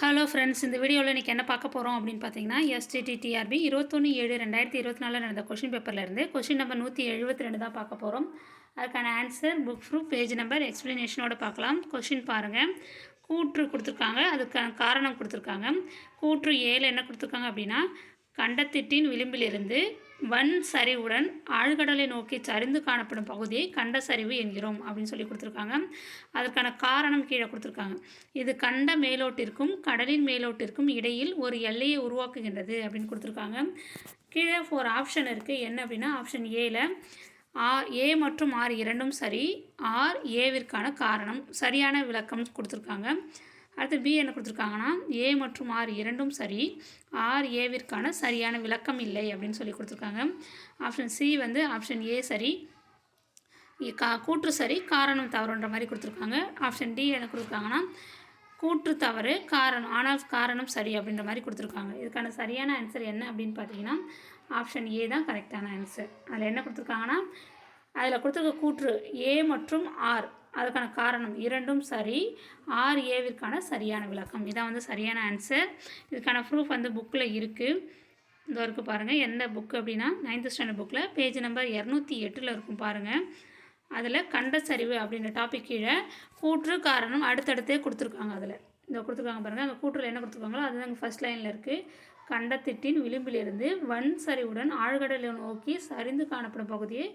Hello friends, இந்த வீடியோவில் இன்றைக்கி என்ன பார்க்க போகிறோம் அப்படின்னு பார்த்தீங்கன்னா, எஸ்டிடிடிஆர்பி 21/7/2024 நடந்த கொஷின் பேப்பர்லேருந்து கொஷின் நம்பர் 172 தான் பார்க்க போகிறோம். அதுக்கான answer, book proof, page number, எக்ஸ்ப்ளனேஷனோட பார்க்கலாம். கொஷின் பாருங்கள். கூற்று கொடுத்துருக்காங்க, அதுக்கான காரணம் கொடுத்துருக்காங்க. கூற்று ஏல என்ன கொடுத்துருக்காங்க அப்படின்னா, கண்டத்திட்டின் விளிம்பிலிருந்து வன் சரிவுடன் ஆழ்கடலை நோக்கி சரிந்து காணப்படும் பகுதியை கண்ட சரிவு என்கிறோம் அப்படின்னு சொல்லி கொடுத்துருக்காங்க. அதற்கான காரணம் கீழே கொடுத்துருக்காங்க. இது கண்ட மேலோட்டிற்கும் கடலின் மேலோட்டிற்கும் இடையில் ஒரு எல்லையை உருவாக்குகின்றது அப்படின்னு கொடுத்துருக்காங்க. கீழே 4 ஆப்ஷன் இருக்குது. என்ன அப்படின்னா, ஆப்ஷன் ஏல ஏ மற்றும் ஆர் இரண்டும் சரி, ஆர் ஏவிற்கான காரணம் சரியான விளக்கம் கொடுத்துருக்காங்க. அடுத்து பி என்ன கொடுத்துருக்காங்கன்னா, ஏ மற்றும் ஆர் இரண்டும் சரி, ஆர் ஏவிற்கான சரியான விளக்கம் இல்லை அப்படின்னு சொல்லி கொடுத்துருக்காங்க. ஆப்ஷன் சி வந்து ஆப்ஷன் ஏ சரி, கூற்று சரி, காரணம் தவறுன்ற மாதிரி கொடுத்துருக்காங்க. ஆப்ஷன் டி என்ன கொடுத்துருக்காங்கன்னா, கூற்று தவறு, காரணம் ஆனால் காரணம் சரி அப்படின்ற மாதிரி கொடுத்துருக்காங்க. இதுக்கான சரியான ஆன்சர் என்ன அப்படின்னு பார்த்தீங்கன்னா, ஆப்ஷன் ஏ தான் கரெக்டான ஆன்சர். அதில் என்ன கொடுத்துருக்காங்கன்னா, அதில் கொடுத்துருக்க கூற்று ஏ மற்றும் ஆர் அதுக்கான காரணம் இரண்டும் சரி, ஆர் ஏவிற்கான சரியான விளக்கம் இதான் வந்து சரியான ஆன்சர். இதுக்கான ப்ரூஃப் வந்து புக்கில் இருக்குது. இந்த இருக்குது பாருங்கள். எந்த புக்கு அப்படின்னா 9th ஸ்டாண்டர்ட் புக்கில் பேஜ் நம்பர் 208 இருக்கும் பாருங்கள். அதில் கண்ட சரிவு அப்படின்ற டாபிக் கீழே கூற்று காரணம் அடுத்தடுத்தே கொடுத்துருக்காங்க. அதில் இந்த கொடுத்துருக்காங்க பாருங்கள். அந்த கூற்றில் என்ன கொடுத்துருக்காங்களோ அதுதான் ஃபர்ஸ்ட் லைனில் இருக்குது. கண்டத்திட்டின் விளிம்பிலிருந்து வன் சரிவுடன் ஆழ்கடலை நோக்கி சரிந்து காணப்படும் பகுதியை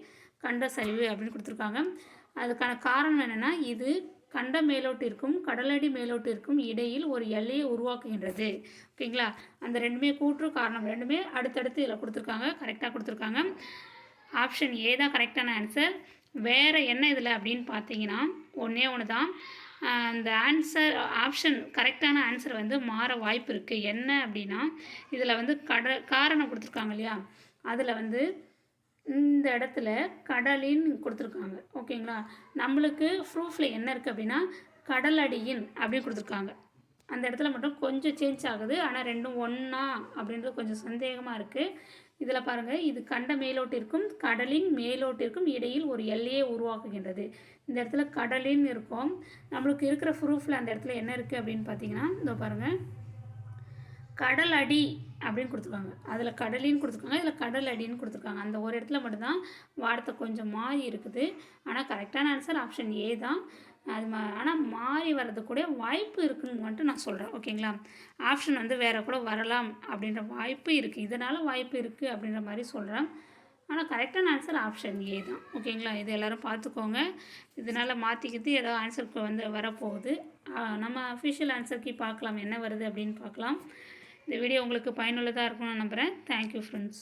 கண்ட சரிவு அப்படின்னு கொடுத்துருக்காங்க. அதுக்கான காரணம் என்னென்னா, இது கண்ட மேலோட்டிற்கும் கடலடி மேலோட்டிற்கும் இடையில் ஒரு எல்லையை உருவாக்குகின்றது. ஓகேங்களா? அந்த ரெண்டுமே கூற்று காரணம் ரெண்டுமே அடுத்தடுத்து இதில் கொடுத்துருக்காங்க. கரெக்டாக கொடுத்துருக்காங்க. ஆப்ஷன் ஏ தான் கரெக்டான ஆன்சர். வேறு என்ன இதில் அப்படின்னு பார்த்தீங்கன்னா, ஒன்றே ஒன்று தான். அந்த ஆன்சர் ஆப்ஷன் கரெக்டான ஆன்சர் வந்து மாற வாய்ப்பு இருக்குது. என்ன அப்படின்னா, இதில் வந்து காரணம் கொடுத்துருக்காங்க இல்லையா, அதில் வந்து இந்த இடத்துல கடலின் கொடுத்துருக்காங்க. ஓகேங்களா? நம்மளுக்கு ப்ரூஃபில் என்ன இருக்குது அப்படின்னா, கடலடியின் அப்படின்னு கொடுத்துருக்காங்க. அந்த இடத்துல மட்டும் கொஞ்சம் சேஞ்ச் ஆகுது. ஆனால் ரெண்டும் ஒன்றா அப்படின்றது கொஞ்சம் சந்தேகமாக இருக்குது. இதில் பாருங்கள், இது கண்ட மேலோட்டிற்கும் கடலின் மேலோட்டிற்கும் இடையில் ஒரு எல்லையை உருவாக்குகின்றது. இந்த இடத்துல கடலின் இருக்கும். நம்மளுக்கு இருக்கிற ப்ரூஃபில் அந்த இடத்துல என்ன இருக்குது அப்படின்னு பார்த்தீங்கன்னா, இதோ பாருங்கள், கடல் அடி அப்படின்னு கொடுத்துருக்காங்க. அதில் கடலின்னு கொடுத்துருக்காங்க, இதில் கடல் அடின்னு கொடுத்துருக்காங்க. அந்த ஒரு இடத்துல மட்டும்தான் வார்த்தை கொஞ்சம் மாறி இருக்குது. ஆனால் கரெக்டான ஆன்சர் ஆப்ஷன் ஏ தான். அது ஆனால் மாறி வர்றது கூட வாய்ப்பு இருக்குன்னு மட்டும் நான் சொல்கிறேன். ஓகேங்களா? ஆப்ஷன் வந்து வேறு கூட வரலாம் அப்படின்ற வாய்ப்பு இருக்குது. இதனால் வாய்ப்பு இருக்குது அப்படின்ற மாதிரி சொல்கிறேன். ஆனால் கரெக்டான ஆன்சர் ஆப்ஷன் ஏ தான். ஓகேங்களா? இது எல்லோரும் பார்த்துக்கோங்க. இதனால் மாற்றிக்கிட்டு ஏதோ ஆன்சருக்கு வந்து வரப்போகுது. நம்ம அஃபிஷியல் ஆன்சருக்கு பார்க்கலாம் என்ன வருது அப்படின்னு பார்க்கலாம். இந்த வீடியோ உங்களுக்கு பயனுள்ளதாக இருக்கும்னு நம்புகிறேன். Thank you friends.